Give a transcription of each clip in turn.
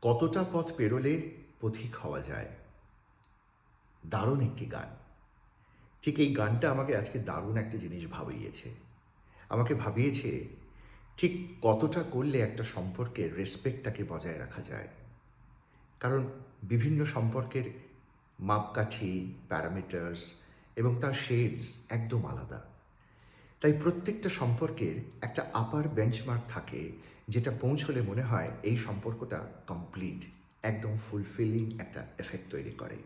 কতটা পথ পেরোলে পথিক হওয়া যায়। দারুণ একটি গান। ঠিক এই গানটা আমাকে আজকে দারুণ একটা জিনিস ভাবিয়েছে। আমাকে ভাবিয়েছে ঠিক কতটা করলে একটা সম্পর্কের রেসপেক্টটাকে বজায় রাখা যায়। কারণ বিভিন্ন সম্পর্কের মাপকাঠি, প্যারামিটার্স এবং তার শেডস একদম আলাদা। তাই প্রত্যেকটা সম্পর্কের একটা আপার বেঞ্চমার্ক থাকে, যেটা পৌঁছলে মনে হয় এই সম্পর্কটা কমপ্লিট, একদম ফুলফিলিং একটা এফেক্ট তৈরি করে।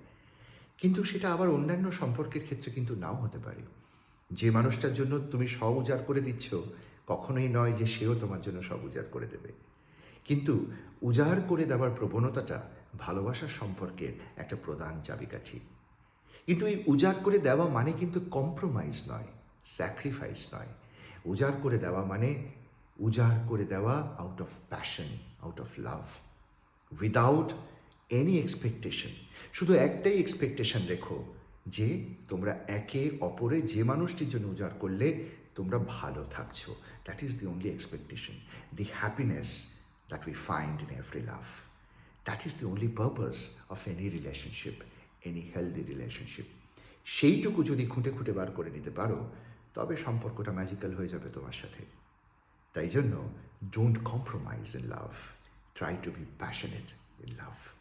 কিন্তু সেটা আবার অন্যান্য সম্পর্কের ক্ষেত্রে কিন্তু নাও হতে পারে। যে মানুষটার জন্য তুমি সব উজাড় করে দিচ্ছ, কখনোই নয় যে সেও তোমার জন্য সব উজাড় করে দেবে। কিন্তু উজাড় করে দেওয়ার প্রবণতাটা ভালোবাসার সম্পর্কের একটা প্রধান চাবিকাঠি। কিন্তু এই উজাড় করে দেওয়া মানে কিন্তু কম্প্রোমাইজ নয়, স্যাক্রিফাইস নয়। উজাড় করে দেওয়া মানে উজাড় করে দেওয়া out of passion, out of love, without any expectation. শুধু একটাই এক্সপেকটেশন রেখো, যে তোমরা একে অপরে যে মানুষটির জন্য উজাড় করলে তোমরা ভালো থাকছো। That is the only expectation, the happiness that we find in every love. That is the only purpose of any relationship, any healthy relationship. সেইটুকু যদি খুঁটে খুঁটে বার করে নিতে পারো, তবে সম্পর্কটা ম্যাজিক্যাল হয়ে যাবে তোমার সাথে। তাই জন্য don't compromise in love, try to be passionate in love.